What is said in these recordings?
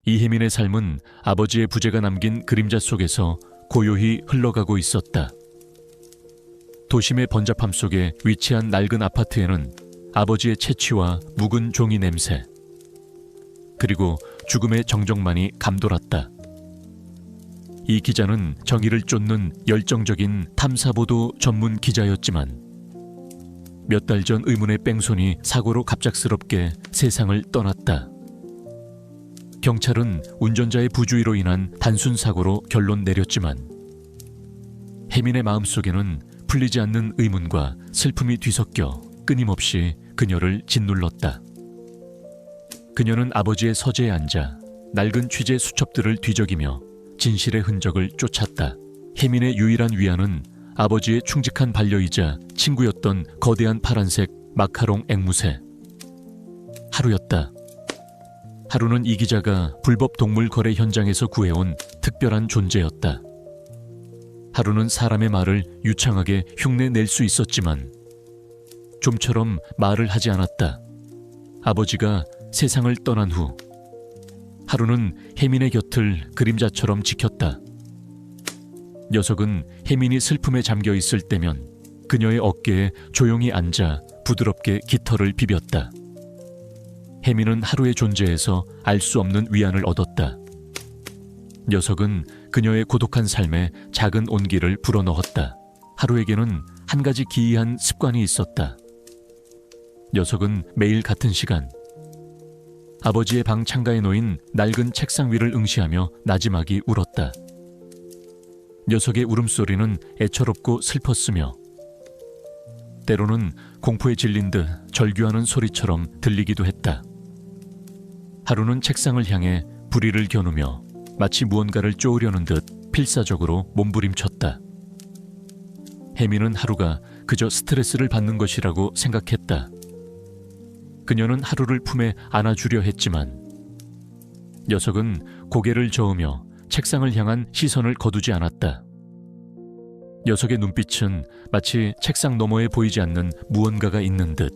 이혜민의 삶은 아버지의 부재가 남긴 그림자 속에서 고요히 흘러가고 있었다. 도심의 번잡함 속에 위치한 낡은 아파트에는 아버지의 채취와 묵은 종이 냄새, 그리고 죽음의 정적만이 감돌았다. 이 기자는 정의를 쫓는 열정적인 탐사보도 전문 기자였지만 몇 달 전 의문의 뺑소니 사고로 갑작스럽게 세상을 떠났다. 경찰은 운전자의 부주의로 인한 단순 사고로 결론 내렸지만 혜민의 마음속에는 풀리지 않는 의문과 슬픔이 뒤섞여 끊임없이 그녀를 짓눌렀다. 그녀는 아버지의 서재에 앉아 낡은 취재 수첩들을 뒤적이며 진실의 흔적을 쫓았다. 혜민의 유일한 위안은 아버지의 충직한 반려이자 친구였던 거대한 파란색 마카롱 앵무새. 하루였다. 하루는 이 기자가 불법 동물 거래 현장에서 구해온 특별한 존재였다. 하루는 사람의 말을 유창하게 흉내낼 수 있었지만 좀처럼 말을 하지 않았다. 아버지가 세상을 떠난 후 하루는 혜민의 곁을 그림자처럼 지켰다. 녀석은 혜민이 슬픔에 잠겨 있을 때면 그녀의 어깨에 조용히 앉아 부드럽게 깃털을 비볐다. 혜민은 하루의 존재에서 알 수 없는 위안을 얻었다. 녀석은 그녀의 고독한 삶에 작은 온기를 불어넣었다. 하루에게는 한 가지 기이한 습관이 있었다. 녀석은 매일 같은 시간 아버지의 방 창가에 놓인 낡은 책상 위를 응시하며 나지막이 울었다. 녀석의 울음소리는 애처롭고 슬펐으며 때로는 공포에 질린 듯 절규하는 소리처럼 들리기도 했다. 하루는 책상을 향해 부리를 겨누며 마치 무언가를 쪼으려는 듯 필사적으로 몸부림쳤다. 혜민은 하루가 그저 스트레스를 받는 것이라고 생각했다. 그녀는 하루를 품에 안아주려 했지만 녀석은 고개를 저으며 책상을 향한 시선을 거두지 않았다. 녀석의 눈빛은 마치 책상 너머에 보이지 않는 무언가가 있는 듯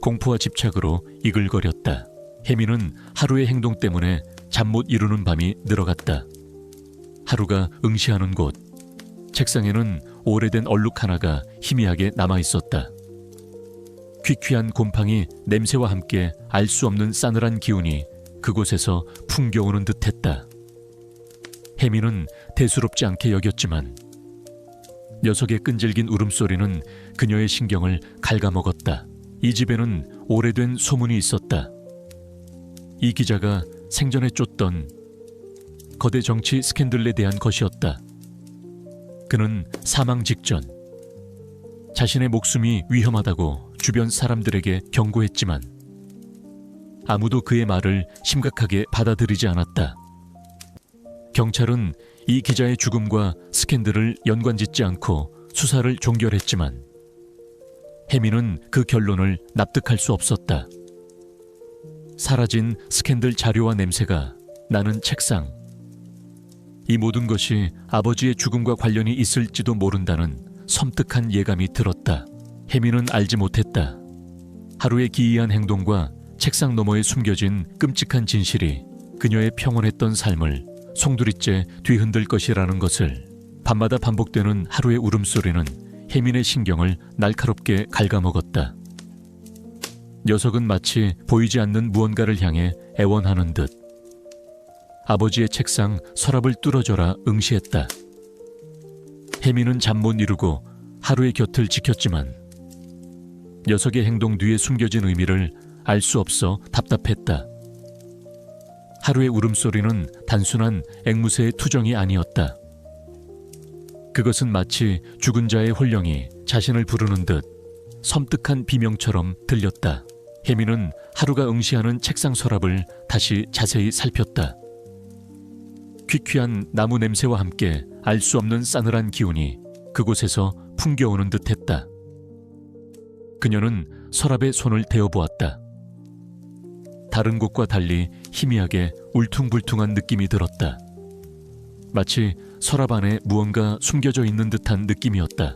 공포와 집착으로 이글거렸다. 혜민은 하루의 행동 때문에 잠 못 이루는 밤이 늘어갔다. 하루가 응시하는 곳, 책상에는 오래된 얼룩 하나가 희미하게 남아있었다. 퀴퀴한 곰팡이 냄새와 함께 알 수 없는 싸늘한 기운이 그곳에서 풍겨오는 듯했다. 혜민은 대수롭지 않게 여겼지만 녀석의 끈질긴 울음소리는 그녀의 신경을 갉아먹었다. 이 집에는 오래된 소문이 있었다. 이 기자가 생전에 쫓던 거대 정치 스캔들에 대한 것이었다. 그는 사망 직전 자신의 목숨이 위험하다고 주변 사람들에게 경고했지만 아무도 그의 말을 심각하게 받아들이지 않았다. 경찰은 이 기자의 죽음과 스캔들을 연관짓지 않고 수사를 종결했지만 혜민은 그 결론을 납득할 수 없었다. 사라진 스캔들 자료와 냄새가 나는 책상. 이 모든 것이 아버지의 죽음과 관련이 있을지도 모른다는 섬뜩한 예감이 들었다. 혜민은 알지 못했다. 하루의 기이한 행동과 책상 너머에 숨겨진 끔찍한 진실이 그녀의 평온했던 삶을 송두리째 뒤흔들 것이라는 것을. 밤마다 반복되는 하루의 울음소리는 혜민의 신경을 날카롭게 갉아먹었다. 녀석은 마치 보이지 않는 무언가를 향해 애원하는 듯 아버지의 책상 서랍을 뚫어줘라 응시했다. 혜민은 잠 못 이루고 하루의 곁을 지켰지만 녀석의 행동 뒤에 숨겨진 의미를 알 수 없어 답답했다. 하루의 울음소리는 단순한 앵무새의 투정이 아니었다. 그것은 마치 죽은 자의 혼령이 자신을 부르는 듯 섬뜩한 비명처럼 들렸다. 혜민은 하루가 응시하는 책상 서랍을 다시 자세히 살폈다. 퀴퀴한 나무 냄새와 함께 알 수 없는 싸늘한 기운이 그곳에서 풍겨오는 듯했다. 그녀는 서랍에 손을 대어보았다. 다른 곳과 달리 희미하게 울퉁불퉁한 느낌이 들었다. 마치 서랍 안에 무언가 숨겨져 있는 듯한 느낌이었다.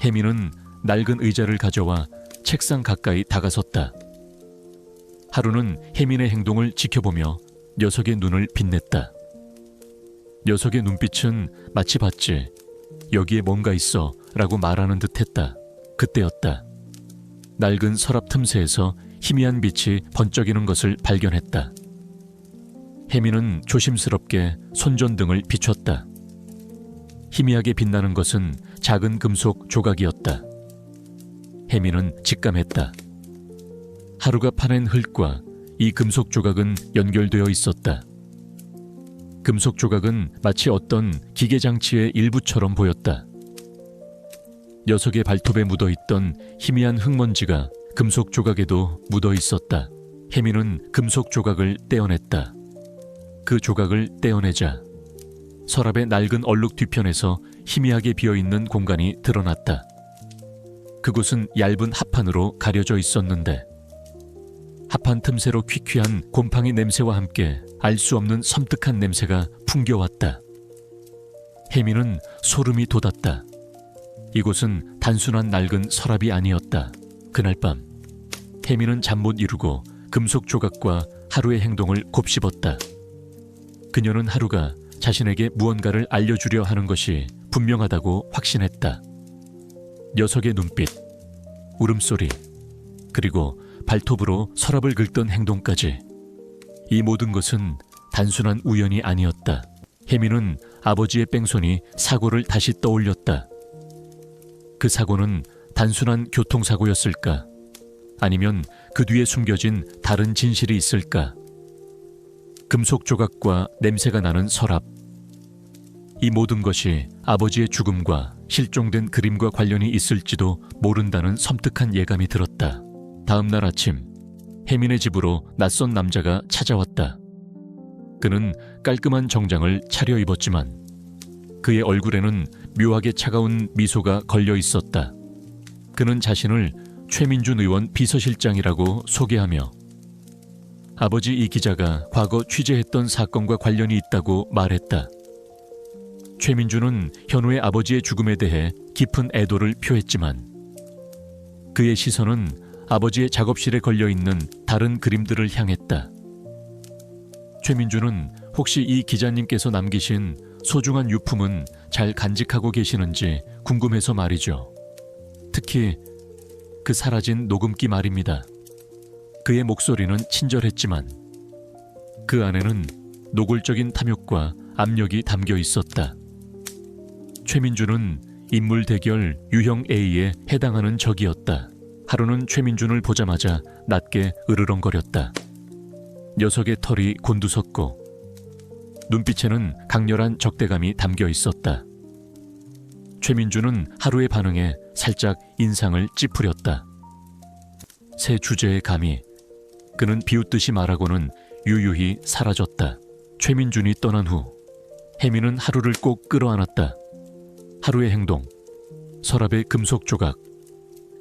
혜민은 낡은 의자를 가져와 책상 가까이 다가섰다. 하루는 혜민의 행동을 지켜보며 녀석의 눈을 빛냈다. 녀석의 눈빛은 마치 봤지, 여기에 뭔가 있어 라고 말하는 듯했다. 그때였다. 낡은 서랍 틈새에서 희미한 빛이 번쩍이는 것을 발견했다. 혜미는 조심스럽게 손전등을 비췄다. 희미하게 빛나는 것은 작은 금속 조각이었다. 혜미는 직감했다. 하루가 파낸 흙과 이 금속 조각은 연결되어 있었다. 금속 조각은 마치 어떤 기계 장치의 일부처럼 보였다. 녀석의 발톱에 묻어있던 희미한 흙먼지가 금속 조각에도 묻어 있었다. 혜미는 금속 조각을 떼어냈다. 그 조각을 떼어내자 서랍의 낡은 얼룩 뒤편에서 희미하게 비어있는 공간이 드러났다. 그곳은 얇은 합판으로 가려져 있었는데 합판 틈새로 퀴퀴한 곰팡이 냄새와 함께 알 수 없는 섬뜩한 냄새가 풍겨왔다. 혜미는 소름이 돋았다. 이곳은 단순한 낡은 서랍이 아니었다. 그날 밤 혜미는 잠 못 이루고 금속 조각과 하루의 행동을 곱씹었다. 그녀는 하루가 자신에게 무언가를 알려주려 하는 것이 분명하다고 확신했다. 녀석의 눈빛, 울음소리, 그리고 발톱으로 서랍을 긁던 행동까지, 이 모든 것은 단순한 우연이 아니었다. 혜미는 아버지의 뺑소니 사고를 다시 떠올렸다. 그 사고는 단순한 교통사고였을까? 아니면 그 뒤에 숨겨진 다른 진실이 있을까? 금속 조각과 냄새가 나는 서랍, 이 모든 것이 아버지의 죽음과 실종된 그림과 관련이 있을지도 모른다는 섬뜩한 예감이 들었다. 다음 날 아침 혜민의 집으로 낯선 남자가 찾아왔다. 그는 깔끔한 정장을 차려입었지만 그의 얼굴에는 묘하게 차가운 미소가 걸려 있었다. 그는 자신을 최민준 의원 비서실장이라고 소개하며 아버지 이 기자가 과거 취재했던 사건과 관련이 있다고 말했다. 최민준은 현우의 아버지의 죽음에 대해 깊은 애도를 표했지만 그의 시선은 아버지의 작업실에 걸려있는 다른 그림들을 향했다. 최민준은 혹시 이 기자님께서 남기신 소중한 유품은 잘 간직하고 계시는지 궁금해서 말이죠. 특히 그 사라진 녹음기 말입니다. 그의 목소리는 친절했지만 그 안에는 노골적인 탐욕과 압력이 담겨 있었다. 최민준은 인물 대결 유형 A에 해당하는 적이었다. 하루는 최민준을 보자마자 낮게 으르렁거렸다. 녀석의 털이 곤두섰고 눈빛에는 강렬한 적대감이 담겨 있었다. 최민준은 하루의 반응에 살짝 인상을 찌푸렸다. 새 주제의 감히 그는 비웃듯이 말하고는 유유히 사라졌다. 최민준이 떠난 후 혜미는 하루를 꼭 끌어안았다. 하루의 행동, 서랍의 금속 조각,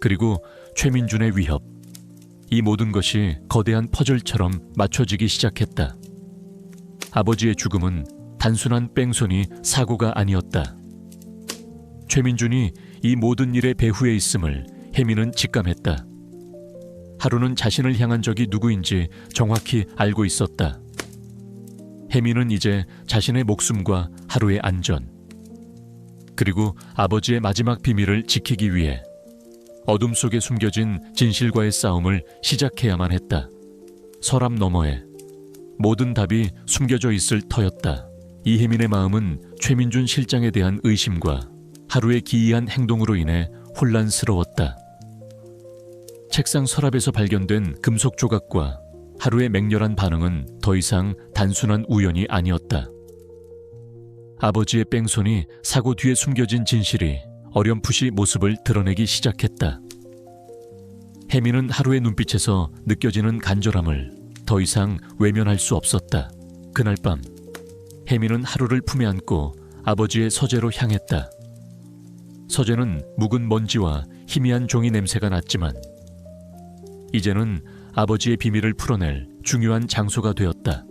그리고 최민준의 위협, 이 모든 것이 거대한 퍼즐처럼 맞춰지기 시작했다. 아버지의 죽음은 단순한 뺑소니 사고가 아니었다. 최민준이 이 모든 일의 배후에 있음을 혜미는 직감했다. 하루는 자신을 향한 적이 누구인지 정확히 알고 있었다. 혜미는 이제 자신의 목숨과 하루의 안전, 그리고 아버지의 마지막 비밀을 지키기 위해 어둠 속에 숨겨진 진실과의 싸움을 시작해야만 했다. 서랍 너머에 모든 답이 숨겨져 있을 터였다. 이혜민의 마음은 최민준 실장에 대한 의심과 하루의 기이한 행동으로 인해 혼란스러웠다. 책상 서랍에서 발견된 금속 조각과 하루의 맹렬한 반응은 더 이상 단순한 우연이 아니었다. 아버지의 뺑소니 사고 뒤에 숨겨진 진실이 어렴풋이 모습을 드러내기 시작했다. 혜미는 하루의 눈빛에서 느껴지는 간절함을 더 이상 외면할 수 없었다. 그날 밤 혜미는 하루를 품에 안고 아버지의 서재로 향했다. 서재는 묵은 먼지와 희미한 종이 냄새가 났지만 이제는 아버지의 비밀을 풀어낼 중요한 장소가 되었다.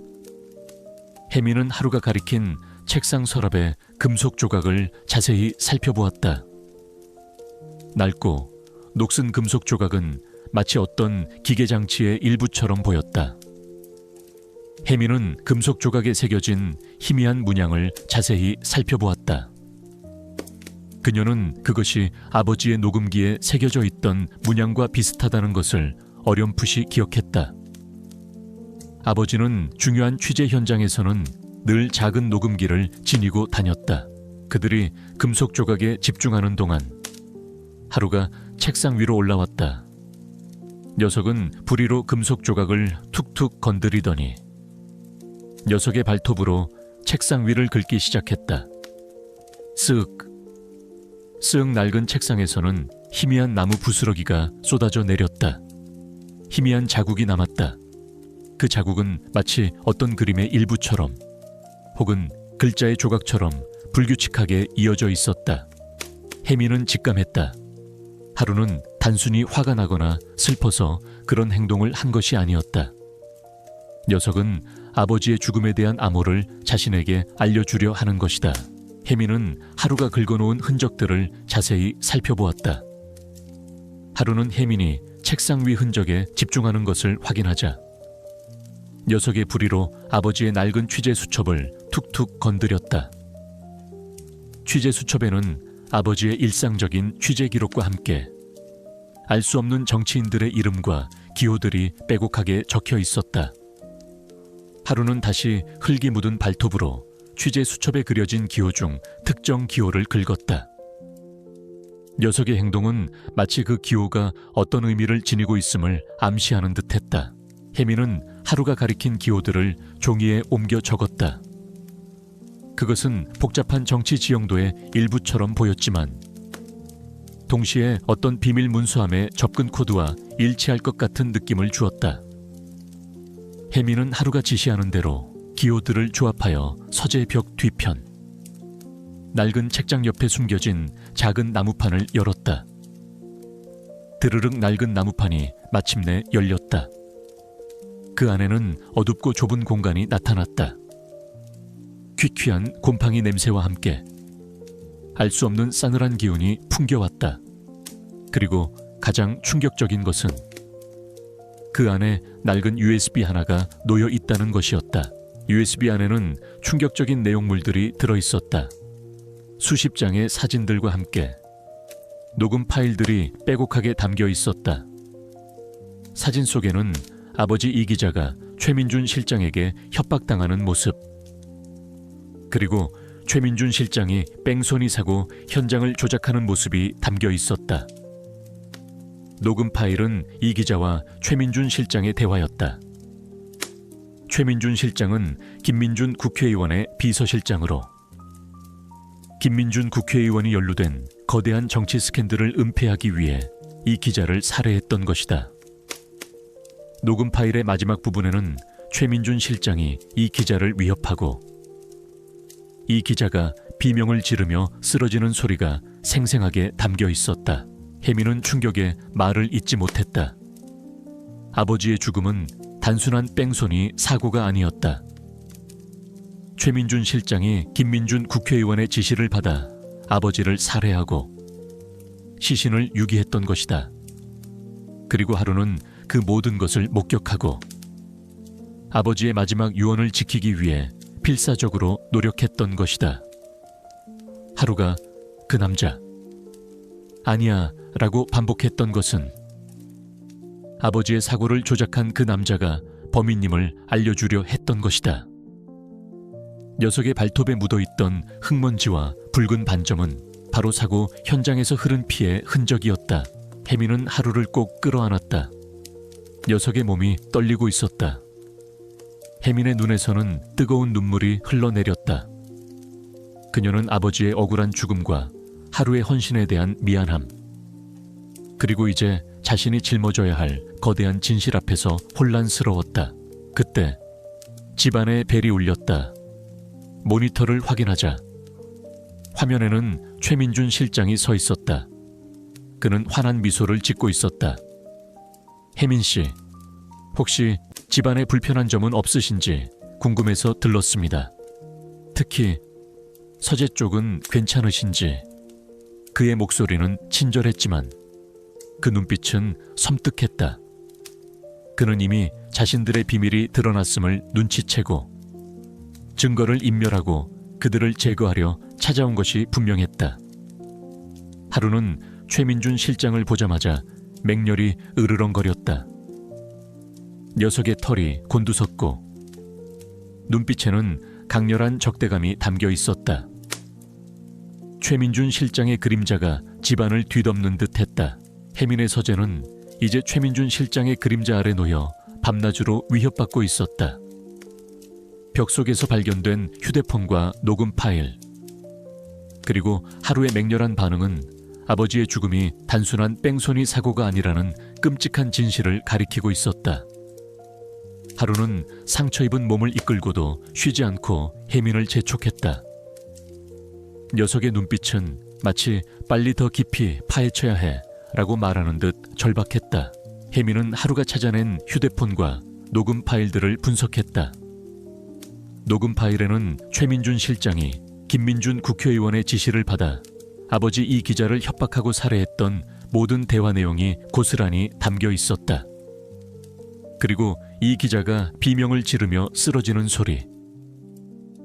혜미는 하루가 가리킨 책상 서랍의 금속 조각을 자세히 살펴보았다. 낡고 녹슨 금속 조각은 마치 어떤 기계 장치의 일부처럼 보였다. 혜민은 금속 조각에 새겨진 희미한 문양을 자세히 살펴보았다. 그녀는 그것이 아버지의 녹음기에 새겨져 있던 문양과 비슷하다는 것을 어렴풋이 기억했다. 아버지는 중요한 취재 현장에서는 늘 작은 녹음기를 지니고 다녔다. 그들이 금속 조각에 집중하는 동안 하루가 책상 위로 올라왔다. 녀석은 부리로 금속 조각을 툭툭 건드리더니 녀석의 발톱으로 책상 위를 긁기 시작했다. 쓱 낡은 책상에서는 희미한 나무 부스러기가 쏟아져 내렸다. 희미한 자국이 남았다. 그 자국은 마치 어떤 그림의 일부처럼 혹은 글자의 조각처럼 불규칙하게 이어져 있었다. 혜민은 직감했다. 하루는 단순히 화가 나거나 슬퍼서 그런 행동을 한 것이 아니었다. 녀석은 아버지의 죽음에 대한 암호를 자신에게 알려주려 하는 것이다. 혜민은 하루가 긁어놓은 흔적들을 자세히 살펴보았다. 하루는 혜민이 책상 위 흔적에 집중하는 것을 확인하자 녀석의 부리로 아버지의 낡은 취재 수첩을 툭툭 건드렸다. 취재 수첩에는 아버지의 일상적인 취재 기록과 함께 알 수 없는 정치인들의 이름과 기호들이 빼곡하게 적혀 있었다. 하루는 다시 흙이 묻은 발톱으로 취재 수첩에 그려진 기호 중 특정 기호를 긁었다. 녀석의 행동은 마치 그 기호가 어떤 의미를 지니고 있음을 암시하는 듯했다. 혜민은 하루가 가리킨 기호들을 종이에 옮겨 적었다. 그것은 복잡한 정치 지형도의 일부처럼 보였지만 동시에 어떤 비밀 문서함의 접근 코드와 일치할 것 같은 느낌을 주었다. 혜민은 하루가 지시하는 대로 기호들을 조합하여 서재 벽 뒤편 낡은 책장 옆에 숨겨진 작은 나무판을 열었다. 드르륵 낡은 나무판이 마침내 열렸다. 그 안에는 어둡고 좁은 공간이 나타났다. 퀴퀴한 곰팡이 냄새와 함께 알 수 없는 싸늘한 기운이 풍겨왔다. 그리고 가장 충격적인 것은 그 안에 낡은 USB 하나가 놓여 있다는 것이었다. USB 안에는 충격적인 내용물들이 들어있었다. 수십 장의 사진들과 함께 녹음 파일들이 빼곡하게 담겨 있었다. 사진 속에는 아버지 이 기자가 최민준 실장에게 협박당하는 모습, 그리고 최민준 실장이 뺑소니 사고 현장을 조작하는 모습이 담겨 있었다. 녹음 파일은 이 기자와 최민준 실장의 대화였다. 최민준 실장은 김민준 국회의원의 비서실장으로 김민준 국회의원이 연루된 거대한 정치 스캔들을 은폐하기 위해 이 기자를 살해했던 것이다. 녹음 파일의 마지막 부분에는 최민준 실장이 이 기자를 위협하고 이 기자가 비명을 지르며 쓰러지는 소리가 생생하게 담겨 있었다. 혜민은 충격에 말을 잇지 못했다. 아버지의 죽음은 단순한 뺑소니 사고가 아니었다. 최민준 실장이 김민준 국회의원의 지시를 받아 아버지를 살해하고 시신을 유기했던 것이다. 그리고 하루는 그 모든 것을 목격하고 아버지의 마지막 유언을 지키기 위해 필사적으로 노력했던 것이다. 하루가 그 남자 아니야 라고 반복했던 것은 아버지의 사고를 조작한 그 남자가 범인임을 알려주려 했던 것이다. 녀석의 발톱에 묻어있던 흙먼지와 붉은 반점은 바로 사고 현장에서 흐른 피의 흔적이었다. 혜민은 하루를 꼭 끌어안았다. 녀석의 몸이 떨리고 있었다. 혜민의 눈에서는 뜨거운 눈물이 흘러내렸다. 그녀는 아버지의 억울한 죽음과 하루의 헌신에 대한 미안함, 그리고 이제 자신이 짊어져야 할 거대한 진실 앞에서 혼란스러웠다. 그때 집안의 벨이 울렸다. 모니터를 확인하자 화면에는 최민준 실장이 서 있었다. 그는 환한 미소를 짓고 있었다. 혜민 씨, 혹시 집안에 불편한 점은 없으신지 궁금해서 들렀습니다. 특히 서재 쪽은 괜찮으신지. 그의 목소리는 친절했지만 그 눈빛은 섬뜩했다. 그는 이미 자신들의 비밀이 드러났음을 눈치채고 증거를 인멸하고 그들을 제거하려 찾아온 것이 분명했다. 하루는 최민준 실장을 보자마자 맹렬히 으르렁거렸다. 녀석의 털이 곤두섰고 눈빛에는 강렬한 적대감이 담겨 있었다. 최민준 실장의 그림자가 집안을 뒤덮는 듯했다. 혜민의 서재는 이제 최민준 실장의 그림자 아래 놓여 밤낮으로 위협받고 있었다. 벽 속에서 발견된 휴대폰과 녹음 파일, 그리고 하루의 맹렬한 반응은 아버지의 죽음이 단순한 뺑소니 사고가 아니라는 끔찍한 진실을 가리키고 있었다. 하루는 상처 입은 몸을 이끌고도 쉬지 않고 혜민을 재촉했다. 녀석의 눈빛은 마치 빨리 더 깊이 파헤쳐야 해 라고 말하는 듯 절박했다. 혜민은 하루가 찾아낸 휴대폰과 녹음 파일들을 분석했다. 녹음 파일에는 최민준 실장이 김민준 국회의원의 지시를 받아 아버지 이 기자를 협박하고 살해했던 모든 대화 내용이 고스란히 담겨 있었다. 그리고 이 기자가 비명을 지르며 쓰러지는 소리,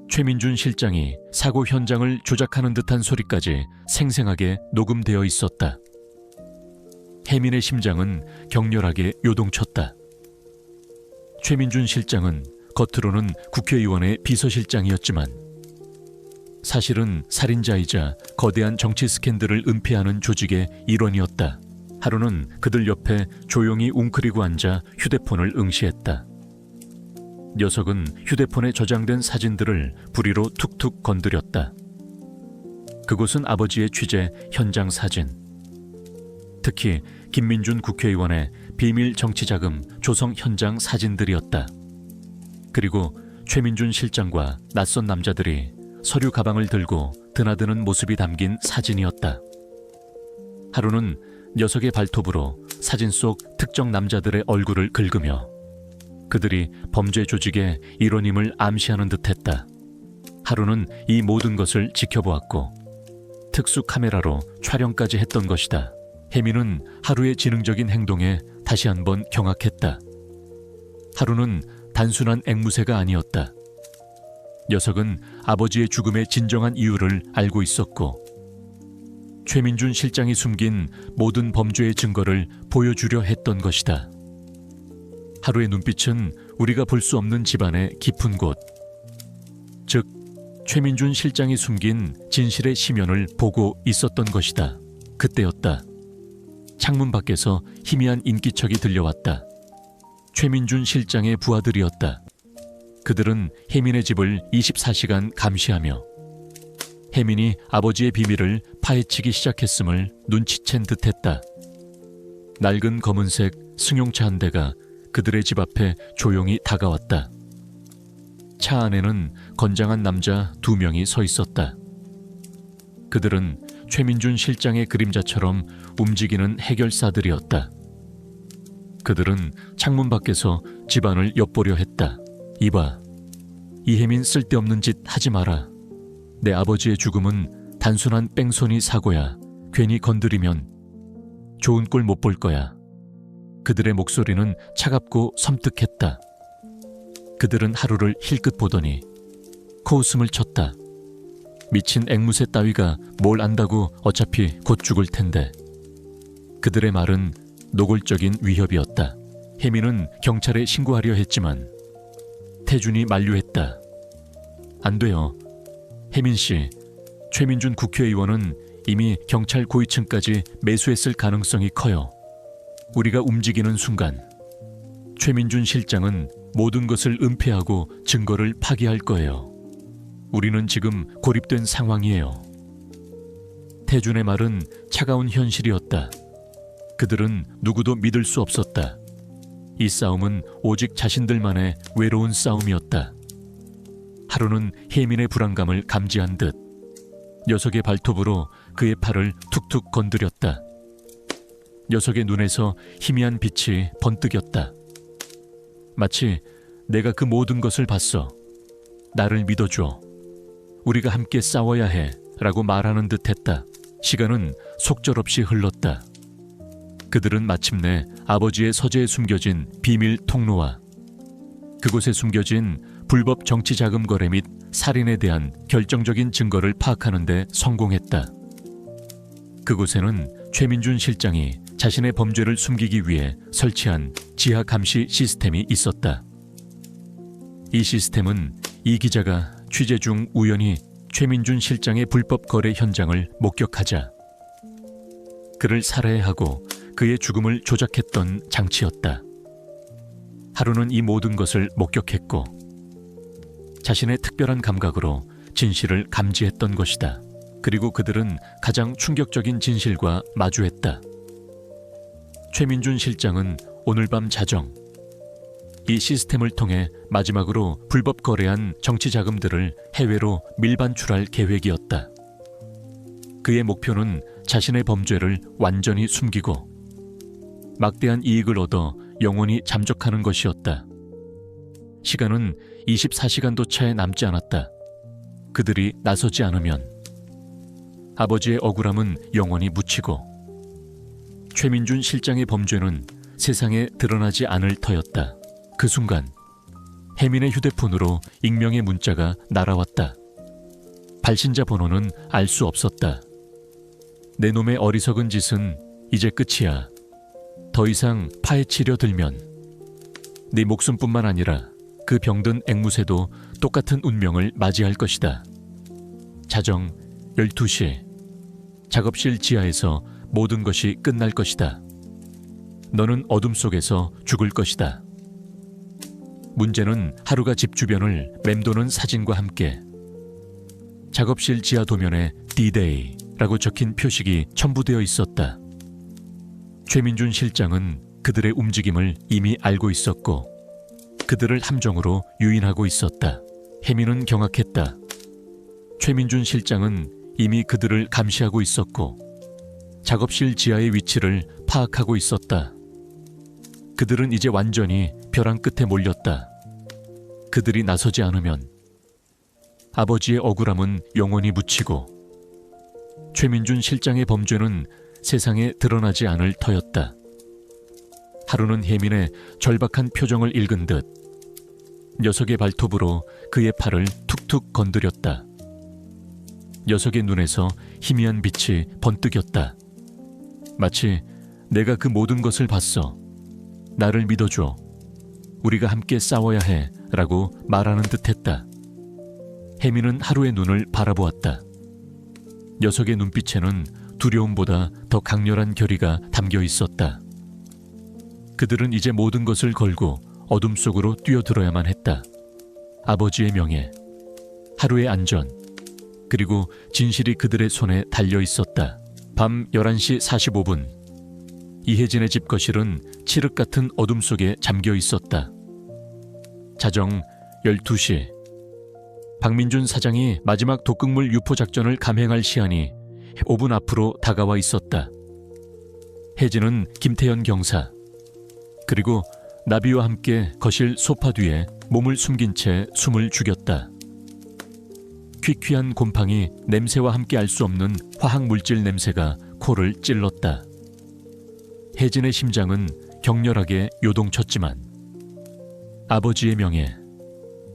최민준 실장이 사고 현장을 조작하는 듯한 소리까지 생생하게 녹음되어 있었다. 혜민의 심장은 격렬하게 요동쳤다. 최민준 실장은 겉으로는 국회의원의 비서실장이었지만 사실은 살인자이자 거대한 정치 스캔들을 은폐하는 조직의 일원이었다. 하루는 그들 옆에 조용히 웅크리고 앉아 휴대폰을 응시했다. 녀석은 휴대폰에 저장된 사진들을 부리로 툭툭 건드렸다. 그곳은 아버지의 취재 현장 사진, 특히 김민준 국회의원의 비밀 정치자금 조성 현장 사진들이었다. 그리고 최민준 실장과 낯선 남자들이 서류 가방을 들고 드나드는 모습이 담긴 사진이었다. 하루는 녀석의 발톱으로 사진 속 특정 남자들의 얼굴을 긁으며 그들이 범죄 조직의 일원임을 암시하는 듯했다. 하루는 이 모든 것을 지켜보았고 특수 카메라로 촬영까지 했던 것이다. 혜민은 하루의 지능적인 행동에 다시 한번 경악했다. 하루는 단순한 앵무새가 아니었다. 녀석은 아버지의 죽음의 진정한 이유를 알고 있었고 최민준 실장이 숨긴 모든 범죄의 증거를 보여주려 했던 것이다. 하루의 눈빛은 우리가 볼 수 없는 집안의 깊은 곳, 즉 최민준 실장이 숨긴 진실의 심연을 보고 있었던 것이다. 그때였다. 창문 밖에서 희미한 인기척이 들려왔다. 최민준 실장의 부하들이었다. 그들은 혜민의 집을 24시간 감시하며 혜민이 아버지의 비밀을 파헤치기 시작했음을 눈치챈 듯했다. 낡은 검은색 승용차 한 대가 그들의 집 앞에 조용히 다가왔다. 차 안에는 건장한 남자 2명이 서 있었다. 그들은 최민준 실장의 그림자처럼 움직이는 해결사들이었다. 그들은 창문 밖에서 집안을 엿보려 했다. 이봐, 이혜민 쓸데없는 짓 하지 마라. 내 아버지의 죽음은 단순한 뺑소니 사고야. 괜히 건드리면 좋은 꼴 못 볼 거야. 그들의 목소리는 차갑고 섬뜩했다. 그들은 하루를 힐끗 보더니 코웃음을 쳤다. 미친 앵무새 따위가 뭘 안다고 어차피 곧 죽을 텐데. 그들의 말은 노골적인 위협이었다. 혜민은 경찰에 신고하려 했지만 태준이 만류했다. 안 돼요. 혜민 씨, 최민준 국회의원은 이미 경찰 고위층까지 매수했을 가능성이 커요. 우리가 움직이는 순간 최민준 실장은 모든 것을 은폐하고 증거를 파기할 거예요. 우리는 지금 고립된 상황이에요. 태준의 말은 차가운 현실이었다. 그들은 누구도 믿을 수 없었다. 이 싸움은 오직 자신들만의 외로운 싸움이었다. 하루는 혜민의 불안감을 감지한 듯 녀석의 발톱으로 그의 팔을 툭툭 건드렸다. 녀석의 눈에서 희미한 빛이 번뜩였다. 마치 내가 그 모든 것을 봤어. 나를 믿어줘. 우리가 함께 싸워야 해 라고 말하는 듯 했다. 시간은 속절없이 흘렀다. 그들은 마침내 아버지의 서재에 숨겨진 비밀 통로와 그곳에 숨겨진 불법 정치 자금 거래 및 살인에 대한 결정적인 증거를 파악하는 데 성공했다. 그곳에는 최민준 실장이 자신의 범죄를 숨기기 위해 설치한 지하 감시 시스템이 있었다. 이 시스템은 이 기자가 취재 중 우연히 최민준 실장의 불법 거래 현장을 목격하자 그를 살해하고 그의 죽음을 조작했던 장치였다. 하루는 이 모든 것을 목격했고 자신의 특별한 감각으로 진실을 감지했던 것이다. 그리고 그들은 가장 충격적인 진실과 마주했다. 최민준 실장은 오늘 밤 자정 이 시스템을 통해 마지막으로 불법 거래한 정치 자금들을 해외로 밀반출할 계획이었다. 그의 목표는 자신의 범죄를 완전히 숨기고 막대한 이익을 얻어 영원히 잠적하는 것이었다. 시간은 24시간도 채 남지 않았다. 그들이 나서지 않으면 아버지의 억울함은 영원히 묻히고 최민준 실장의 범죄는 세상에 드러나지 않을 터였다. 그 순간 혜민의 휴대폰으로 익명의 문자가 날아왔다. 발신자 번호는 알 수 없었다. 내 놈의 어리석은 짓은 이제 끝이야. 더 이상 파헤치려 들면 네 목숨뿐만 아니라 그 병든 앵무새도 똑같은 운명을 맞이할 것이다. 자정 12시 작업실 지하에서 모든 것이 끝날 것이다. 너는 어둠 속에서 죽을 것이다. 문제는 하루가 집 주변을 맴도는 사진과 함께 작업실 지하 도면에 D-Day라고 적힌 표식이 첨부되어 있었다. 최민준 실장은 그들의 움직임을 이미 알고 있었고 그들을 함정으로 유인하고 있었다. 혜민은 경악했다. 최민준 실장은 이미 그들을 감시하고 있었고 작업실 지하의 위치를 파악하고 있었다. 그들은 이제 완전히 벼랑 끝에 몰렸다. 그들이 나서지 않으면 아버지의 억울함은 영원히 묻히고 최민준 실장의 범죄는 세상에 드러나지 않을 터였다. 하루는 혜민의 절박한 표정을 읽은 듯 녀석의 발톱으로 그의 팔을 툭툭 건드렸다. 녀석의 눈에서 희미한 빛이 번뜩였다. 마치 내가 그 모든 것을 봤어. 나를 믿어줘. 우리가 함께 싸워야 해 라고 말하는 듯했다. 혜민은 하루의 눈을 바라보았다. 녀석의 눈빛에는 두려움보다 더 강렬한 결의가 담겨 있었다. 그들은 이제 모든 것을 걸고 어둠 속으로 뛰어들어야만 했다. 아버지의 명예, 하루의 안전, 그리고 진실이 그들의 손에 달려 있었다. 밤 11시 45분 이혜진의 집 거실은 칠흑 같은 어둠 속에 잠겨 있었다. 자정 12시 박민준 사장이 마지막 독극물 유포 작전을 감행할 시한이 5분 앞으로 다가와 있었다. 혜진은 김태현 경사 그리고 나비와 함께 거실 소파 뒤에 몸을 숨긴 채 숨을 죽였다. 퀴퀴한 곰팡이 냄새와 함께 알 수 없는 화학물질 냄새가 코를 찔렀다. 혜진의 심장은 격렬하게 요동쳤지만 아버지의 명예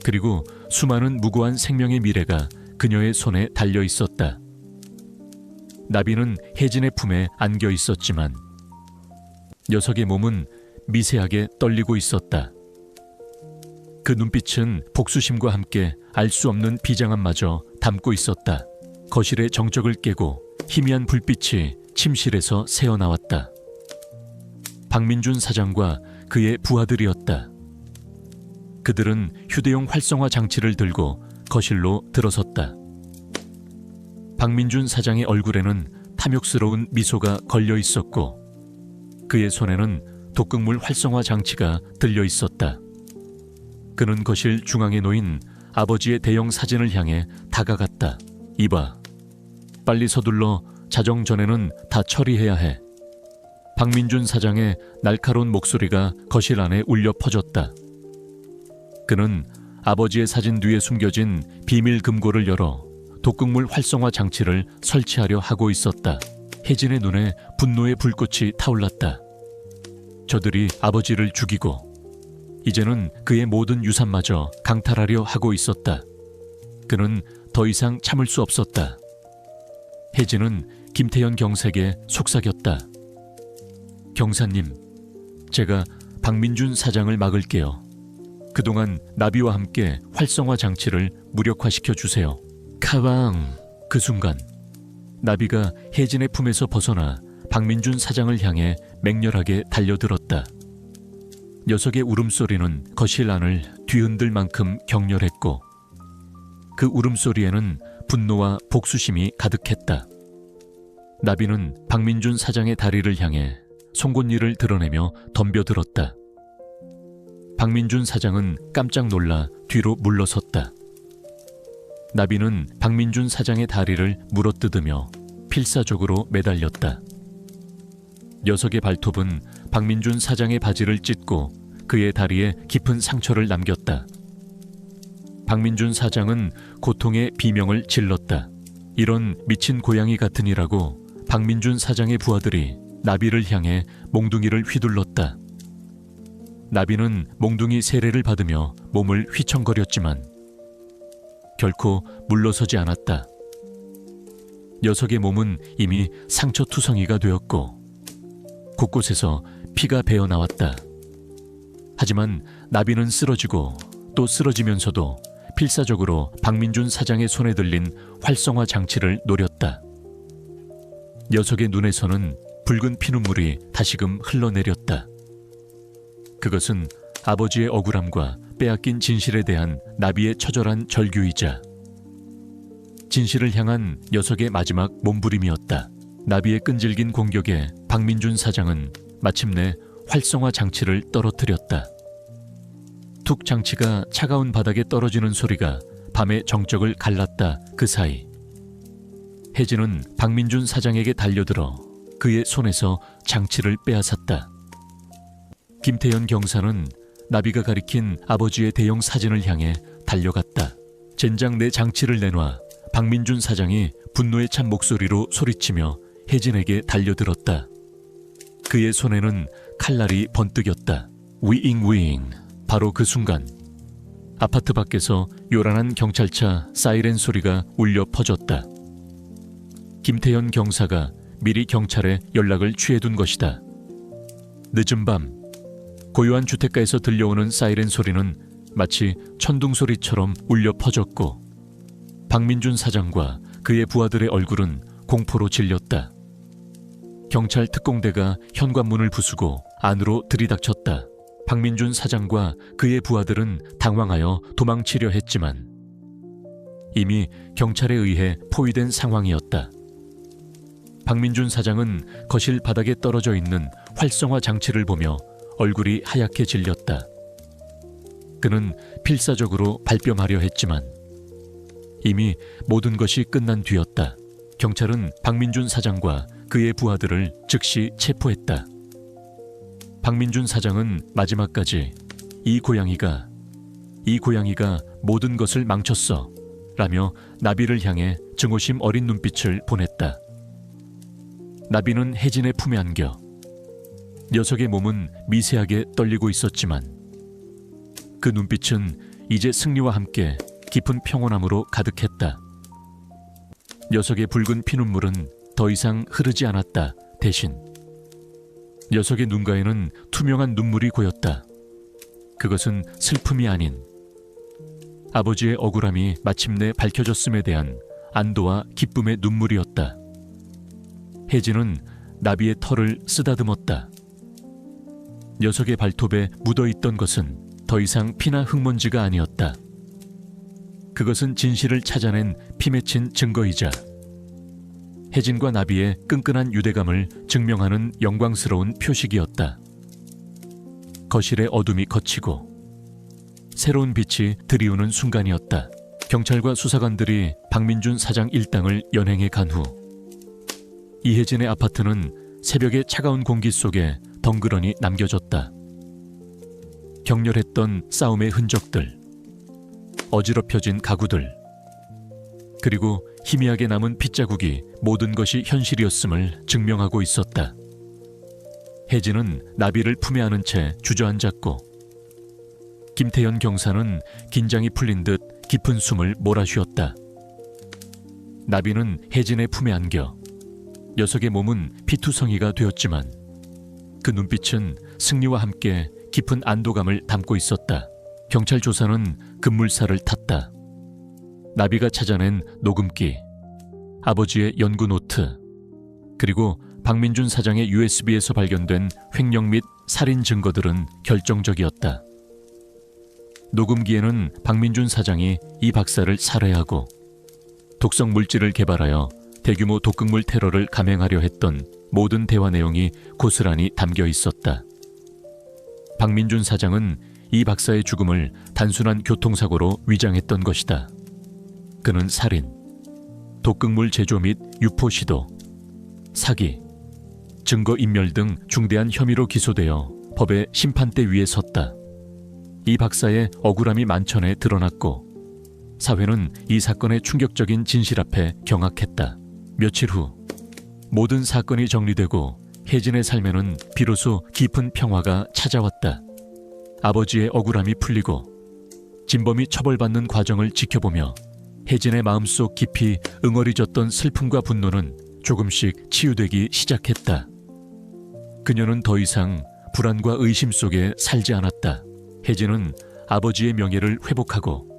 그리고 수많은 무고한 생명의 미래가 그녀의 손에 달려 있었다. 나비는 혜진의 품에 안겨 있었지만 녀석의 몸은 미세하게 떨리고 있었다. 그 눈빛은 복수심과 함께 알 수 없는 비장함마저 담고 있었다. 거실의 정적을 깨고 희미한 불빛이 침실에서 새어나왔다. 박민준 사장과 그의 부하들이었다. 그들은 휴대용 활성화 장치를 들고 거실로 들어섰다. 박민준 사장의 얼굴에는 탐욕스러운 미소가 걸려 있었고 그의 손에는 독극물 활성화 장치가 들려 있었다. 그는 거실 중앙에 놓인 아버지의 대형 사진을 향해 다가갔다. 이봐, 빨리 서둘러 자정 전에는 다 처리해야 해. 박민준 사장의 날카로운 목소리가 거실 안에 울려 퍼졌다. 그는 아버지의 사진 뒤에 숨겨진 비밀 금고를 열어 독극물 활성화 장치를 설치하려 하고 있었다. 혜진의 눈에 분노의 불꽃이 타올랐다. 저들이 아버지를 죽이고 이제는 그의 모든 유산마저 강탈하려 하고 있었다. 그는 더 이상 참을 수 없었다. 혜진은 김태현 경색에 속삭였다. 경사님, 제가 박민준 사장을 막을게요. 그동안 나비와 함께 활성화 장치를 무력화시켜 주세요. 카방. 그 순간 나비가 혜진의 품에서 벗어나 박민준 사장을 향해 맹렬하게 달려들었다. 녀석의 울음소리는 거실 안을 뒤흔들 만큼 격렬했고 그 울음소리에는 분노와 복수심이 가득했다. 나비는 박민준 사장의 다리를 향해 송곳니를 드러내며 덤벼들었다. 박민준 사장은 깜짝 놀라 뒤로 물러섰다. 나비는 박민준 사장의 다리를 물어뜯으며 필사적으로 매달렸다. 녀석의 발톱은 박민준 사장의 바지를 찢고 그의 다리에 깊은 상처를 남겼다. 박민준 사장은 고통의 비명을 질렀다. 이런 미친 고양이 같으니라고 박민준 사장의 부하들이 나비를 향해 몽둥이를 휘둘렀다. 나비는 몽둥이 세례를 받으며 몸을 휘청거렸지만 결코 물러서지 않았다. 녀석의 몸은 이미 상처투성이가 되었고 곳곳에서 피가 배어나왔다. 하지만 나비는 쓰러지고 또 쓰러지면서도 필사적으로 박민준 사장의 손에 들린 활성화 장치를 노렸다. 녀석의 눈에서는 붉은 피눈물이 다시금 흘러내렸다. 그것은 아버지의 억울함과 빼앗긴 진실에 대한 나비의 처절한 절규이자 진실을 향한 녀석의 마지막 몸부림이었다. 나비의 끈질긴 공격에 박민준 사장은 마침내 활성화 장치를 떨어뜨렸다. 툭 장치가 차가운 바닥에 떨어지는 소리가 밤의 정적을 갈랐다. 그 사이 혜진은 박민준 사장에게 달려들어 그의 손에서 장치를 빼앗았다. 김태현 경사는 나비가 가리킨 아버지의 대형 사진을 향해 달려갔다. 젠장 내 장치를 내놔. 박민준 사장이 분노에 찬 목소리로 소리치며 혜진에게 달려들었다. 그의 손에는 칼날이 번뜩였다. 위잉. 바로 그 순간 아파트 밖에서 요란한 경찰차 사이렌 소리가 울려 퍼졌다. 김태현 경사가 미리 경찰에 연락을 취해둔 것이다. 늦은 밤 고요한 주택가에서 들려오는 사이렌 소리는 마치 천둥 소리처럼 울려 퍼졌고 박민준 사장과 그의 부하들의 얼굴은 공포로 질렸다. 경찰 특공대가 현관문을 부수고 안으로 들이닥쳤다. 박민준 사장과 그의 부하들은 당황하여 도망치려 했지만 이미 경찰에 의해 포위된 상황이었다. 박민준 사장은 거실 바닥에 떨어져 있는 활성화 장치를 보며 얼굴이 하얗게 질렸다. 그는 필사적으로 발뺌하려 했지만 이미 모든 것이 끝난 뒤였다. 경찰은 박민준 사장과 그의 부하들을 즉시 체포했다. 박민준 사장은 마지막까지 이 고양이가 모든 것을 망쳤어 라며 나비를 향해 증오심 어린 눈빛을 보냈다. 나비는 혜진의 품에 안겨 녀석의 몸은 미세하게 떨리고 있었지만 그 눈빛은 이제 승리와 함께 깊은 평온함으로 가득했다. 녀석의 붉은 피눈물은 더 이상 흐르지 않았다. 대신 녀석의 눈가에는 투명한 눈물이 고였다. 그것은 슬픔이 아닌 아버지의 억울함이 마침내 밝혀졌음에 대한 안도와 기쁨의 눈물이었다. 혜진은 나비의 털을 쓰다듬었다. 녀석의 발톱에 묻어있던 것은 더 이상 피나 흙먼지가 아니었다. 그것은 진실을 찾아낸 피 맺힌 증거이자 혜진과 나비의 끈끈한 유대감을 증명하는 영광스러운 표식이었다. 거실의 어둠이 걷히고 새로운 빛이 들이우는 순간이었다. 경찰과 수사관들이 박민준 사장 일당을 연행해 간 후 이혜진의 아파트는 새벽의 차가운 공기 속에 덩그러니 남겨졌다. 격렬했던 싸움의 흔적들, 어지럽혀진 가구들, 그리고 희미하게 남은 핏자국이 모든 것이 현실이었음을 증명하고 있었다. 혜진은 나비를 품에 안은 채 주저앉았고 김태현 경사는 긴장이 풀린 듯 깊은 숨을 몰아쉬었다. 나비는 혜진의 품에 안겨 녀석의 몸은 피투성이가 되었지만 그 눈빛은 승리와 함께 깊은 안도감을 담고 있었다. 경찰 조사는 급물살을 탔다. 나비가 찾아낸 녹음기, 아버지의 연구 노트, 그리고 박민준 사장의 USB에서 발견된 횡령 및 살인 증거들은 결정적이었다. 녹음기에는 박민준 사장이 이 박사를 살해하고 독성 물질을 개발하여 대규모 독극물 테러를 감행하려 했던 모든 대화 내용이 고스란히 담겨 있었다. 박민준 사장은 이 박사의 죽음을 단순한 교통사고로 위장했던 것이다. 그는 살인, 독극물 제조 및 유포 시도, 사기, 증거인멸 등 중대한 혐의로 기소되어 법의 심판대 위에 섰다. 이 박사의 억울함이 만천에 드러났고 사회는 이 사건의 충격적인 진실 앞에 경악했다. 며칠 후 모든 사건이 정리되고 혜진의 삶에는 비로소 깊은 평화가 찾아왔다. 아버지의 억울함이 풀리고 진범이 처벌받는 과정을 지켜보며 혜진의 마음속 깊이 응어리졌던 슬픔과 분노는 조금씩 치유되기 시작했다. 그녀는 더 이상 불안과 의심 속에 살지 않았다. 혜진은 아버지의 명예를 회복하고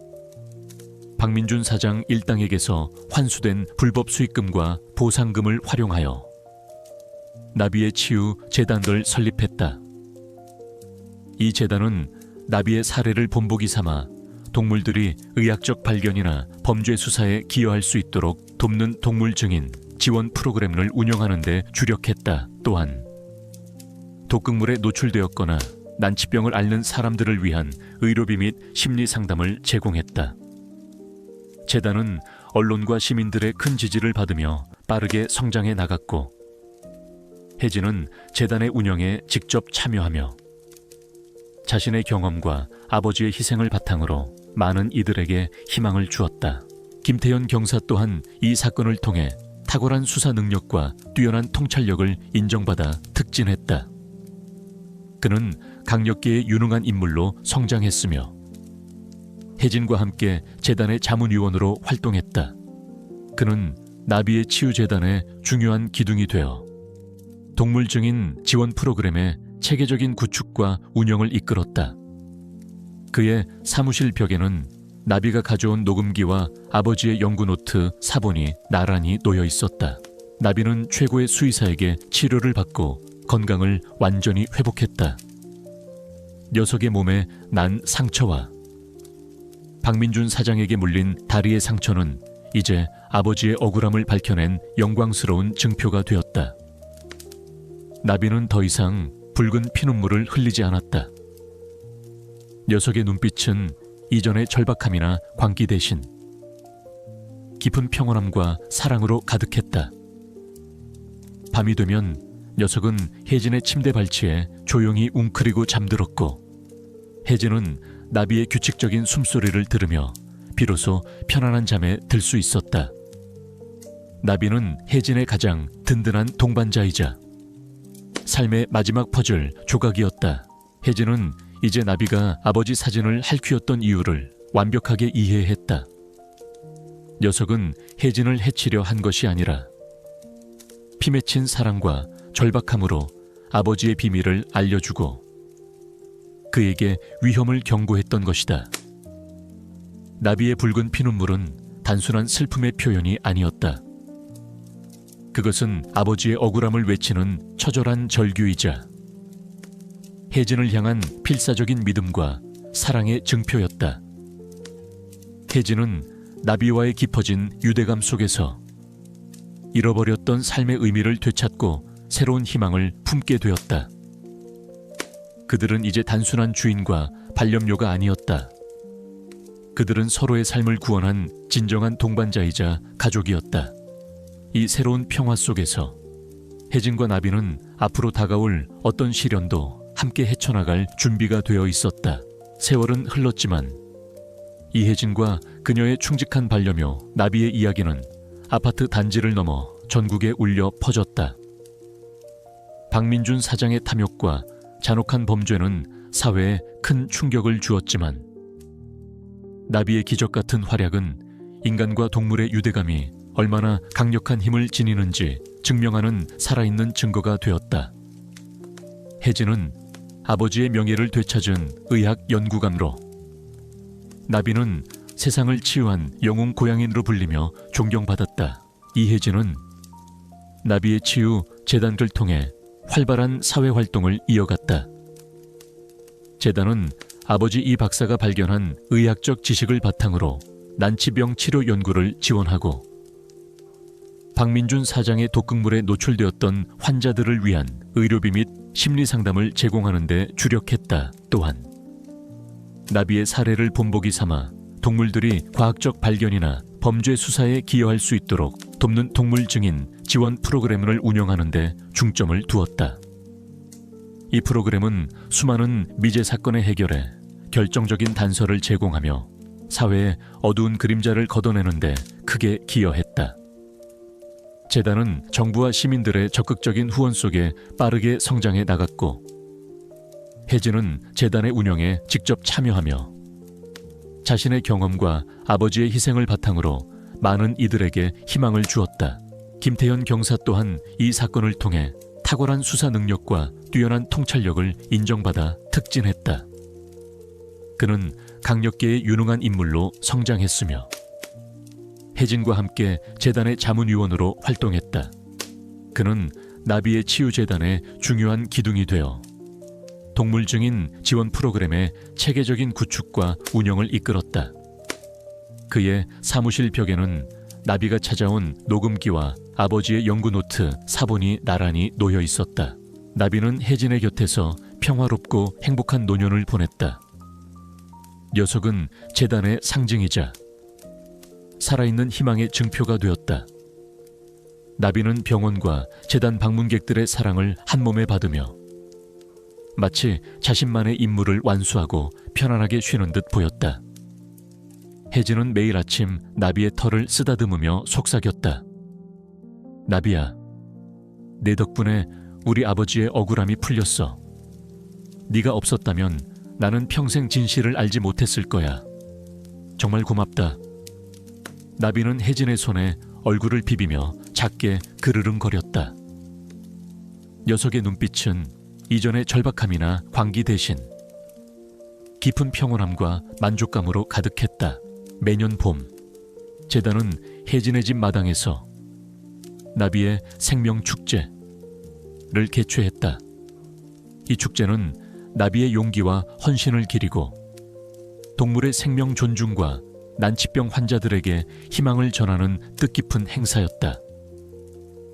박민준 사장 일당에게서 환수된 불법 수익금과 보상금을 활용하여 나비의 치유 재단을 설립했다. 이 재단은 나비의 사례를 본보기 삼아 동물들이 의학적 발견이나 범죄 수사에 기여할 수 있도록 돕는 동물 증인 지원 프로그램을 운영하는 데 주력했다. 또한 독극물에 노출되었거나 난치병을 앓는 사람들을 위한 의료비 및 심리 상담을 제공했다. 재단은 언론과 시민들의 큰 지지를 받으며 빠르게 성장해 나갔고 혜진은 재단의 운영에 직접 참여하며 자신의 경험과 아버지의 희생을 바탕으로 많은 이들에게 희망을 주었다. 김태현 경사 또한 이 사건을 통해 탁월한 수사 능력과 뛰어난 통찰력을 인정받아 특진했다. 그는 강력계의 유능한 인물로 성장했으며 혜진과 함께 재단의 자문위원으로 활동했다. 그는 나비의 치유재단의 중요한 기둥이 되어 동물 증인 지원 프로그램의 체계적인 구축과 운영을 이끌었다. 그의 사무실 벽에는 나비가 가져온 녹음기와 아버지의 연구노트, 사본이 나란히 놓여 있었다. 나비는 최고의 수의사에게 치료를 받고 건강을 완전히 회복했다. 녀석의 몸에 난 상처와 박민준 사장에게 물린 다리의 상처는 이제 아버지의 억울함을 밝혀낸 영광스러운 증표가 되었다. 나비는 더 이상 붉은 피눈물을 흘리지 않았다. 녀석의 눈빛은 이전의 절박함이나 광기 대신 깊은 평온함과 사랑으로 가득했다. 밤이 되면 녀석은 혜진의 침대 발치에 조용히 웅크리고 잠들었고 혜진은 나비의 규칙적인 숨소리를 들으며 비로소 편안한 잠에 들 수 있었다. 나비는 혜진의 가장 든든한 동반자이자 삶의 마지막 퍼즐 조각이었다. 혜진은 이제 나비가 아버지 사진을 할퀴었던 이유를 완벽하게 이해했다. 녀석은 혜진을 해치려 한 것이 아니라 피 맺힌 사랑과 절박함으로 아버지의 비밀을 알려주고 그에게 위험을 경고했던 것이다. 나비의 붉은 피눈물은 단순한 슬픔의 표현이 아니었다. 그것은 아버지의 억울함을 외치는 처절한 절규이자 혜진을 향한 필사적인 믿음과 사랑의 증표였다. 혜진은 나비와의 깊어진 유대감 속에서 잃어버렸던 삶의 의미를 되찾고 새로운 희망을 품게 되었다. 그들은 이제 단순한 주인과 반려묘가 아니었다. 그들은 서로의 삶을 구원한 진정한 동반자이자 가족이었다. 이 새로운 평화 속에서 혜진과 나비는 앞으로 다가올 어떤 시련도 함께 헤쳐나갈 준비가 되어 있었다. 세월은 흘렀지만 이혜진과 그녀의 충직한 반려묘 나비의 이야기는 아파트 단지를 넘어 전국에 울려 퍼졌다. 박민준 사장의 탐욕과 잔혹한 범죄는 사회에 큰 충격을 주었지만 나비의 기적 같은 활약은 인간과 동물의 유대감이 얼마나 강력한 힘을 지니는지 증명하는 살아있는 증거가 되었다. 혜진은 아버지의 명예를 되찾은 의학 연구가로, 나비는 세상을 치유한 영웅 고양인으로 불리며 존경받았다. 이혜진은 나비의 치유 재단을 통해 활발한 사회활동을 이어갔다. 재단은 아버지 이 박사가 발견한 의학적 지식을 바탕으로 난치병 치료 연구를 지원하고 박민준 사장의 독극물에 노출되었던 환자들을 위한 의료비 및 심리상담을 제공하는 데 주력했다. 또한 나비의 사례를 본보기 삼아 동물들이 과학적 발견이나 범죄 수사에 기여할 수 있도록 돕는 동물 증인 지원 프로그램을 운영하는 데 중점을 두었다. 이 프로그램은 수많은 미제 사건의 해결에 결정적인 단서를 제공하며 사회의 어두운 그림자를 걷어내는 데 크게 기여했다. 재단은 정부와 시민들의 적극적인 후원 속에 빠르게 성장해 나갔고 혜진은 재단의 운영에 직접 참여하며 자신의 경험과 아버지의 희생을 바탕으로 많은 이들에게 희망을 주었다. 김태현 경사 또한 이 사건을 통해 탁월한 수사 능력과 뛰어난 통찰력을 인정받아 특진했다. 그는 강력계의 유능한 인물로 성장했으며 혜진과 함께 재단의 자문위원으로 활동했다. 그는 나비의 치유재단의 중요한 기둥이 되어 동물 증인 지원 프로그램의 체계적인 구축과 운영을 이끌었다. 그의 사무실 벽에는 나비가 찾아온 녹음기와 아버지의 연구노트, 사본이 나란히 놓여 있었다. 나비는 혜진의 곁에서 평화롭고 행복한 노년을 보냈다. 녀석은 재단의 상징이자 살아있는 희망의 증표가 되었다. 나비는 병원과 재단 방문객들의 사랑을 한 몸에 받으며 마치 자신만의 임무를 완수하고 편안하게 쉬는 듯 보였다. 혜진은 매일 아침 나비의 털을 쓰다듬으며 속삭였다. 나비야, 내 덕분에 우리 아버지의 억울함이 풀렸어. 네가 없었다면 나는 평생 진실을 알지 못했을 거야. 정말 고맙다. 나비는 혜진의 손에 얼굴을 비비며 작게 그르릉거렸다. 녀석의 눈빛은 이전의 절박함이나 광기 대신 깊은 평온함과 만족감으로 가득했다. 매년 봄, 재단은 혜진의 집 마당에서 나비의 생명축제를 개최했다. 이 축제는 나비의 용기와 헌신을 기리고 동물의 생명 존중과 난치병 환자들에게 희망을 전하는 뜻깊은 행사였다.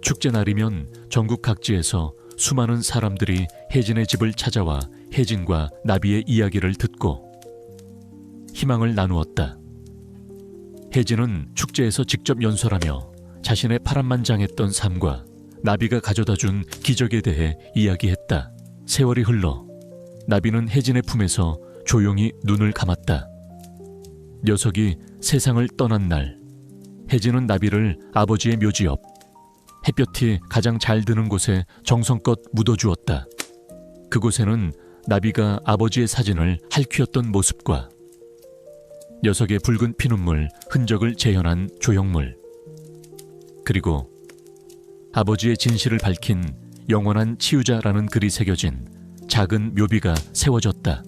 축제 날이면 전국 각지에서 수많은 사람들이 혜진의 집을 찾아와 혜진과 나비의 이야기를 듣고 희망을 나누었다. 혜진은 축제에서 직접 연설하며 자신의 파란만장했던 삶과 나비가 가져다준 기적에 대해 이야기했다. 세월이 흘러 나비는 혜진의 품에서 조용히 눈을 감았다. 녀석이 세상을 떠난 날, 혜진은 나비를 아버지의 묘지 옆 햇볕이 가장 잘 드는 곳에 정성껏 묻어주었다. 그곳에는 나비가 아버지의 사진을 할퀴었던 모습과 녀석의 붉은 피눈물 흔적을 재현한 조형물, 그리고 아버지의 진실을 밝힌 영원한 치유자라는 글이 새겨진 작은 묘비가 세워졌다.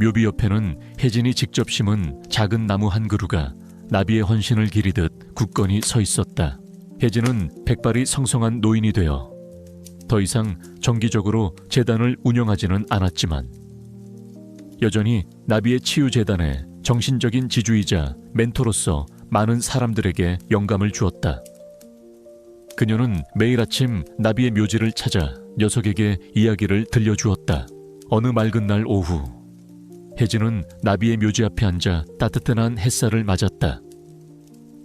묘비 옆에는 혜진이 직접 심은 작은 나무 한 그루가 나비의 헌신을 기리듯 굳건히 서 있었다. 혜진은 백발이 성성한 노인이 되어 더 이상 정기적으로 재단을 운영하지는 않았지만 여전히 나비의 치유재단의 정신적인 지주이자 멘토로서 많은 사람들에게 영감을 주었다. 그녀는 매일 아침 나비의 묘지를 찾아 녀석에게 이야기를 들려주었다. 어느 맑은 날 오후, 혜진은 나비의 묘지 앞에 앉아 따뜻한 햇살을 맞았다.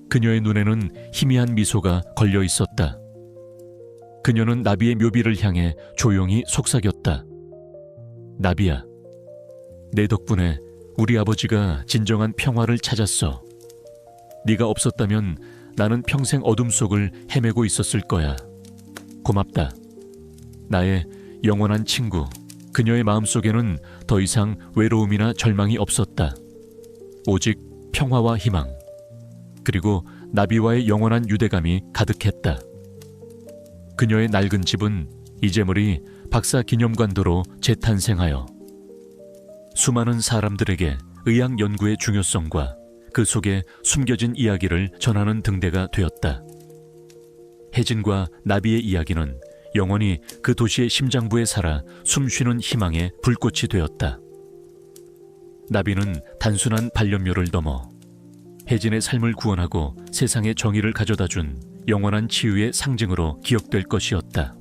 그녀의 눈에는 희미한 미소가 걸려 있었다. 그녀는 나비의 묘비를 향해 조용히 속삭였다. 나비야, 내 덕분에 우리 아버지가 진정한 평화를 찾았어. 네가 없었다면 나는 평생 어둠 속을 헤매고 있었을 거야. 고맙다. 나의 영원한 친구. 그녀의 마음속에는 더 이상 외로움이나 절망이 없었다. 오직 평화와 희망, 그리고 나비와의 영원한 유대감이 가득했다. 그녀의 낡은 집은 이제물이 박사 기념관도로 재탄생하여 수많은 사람들에게 의학 연구의 중요성과 그 속에 숨겨진 이야기를 전하는 등대가 되었다. 혜진과 나비의 이야기는 영원히 그 도시의 심장부에 살아 숨쉬는 희망의 불꽃이 되었다. 나비는 단순한 반려묘를 넘어 혜진의 삶을 구원하고 세상에 정의를 가져다준 영원한 치유의 상징으로 기억될 것이었다.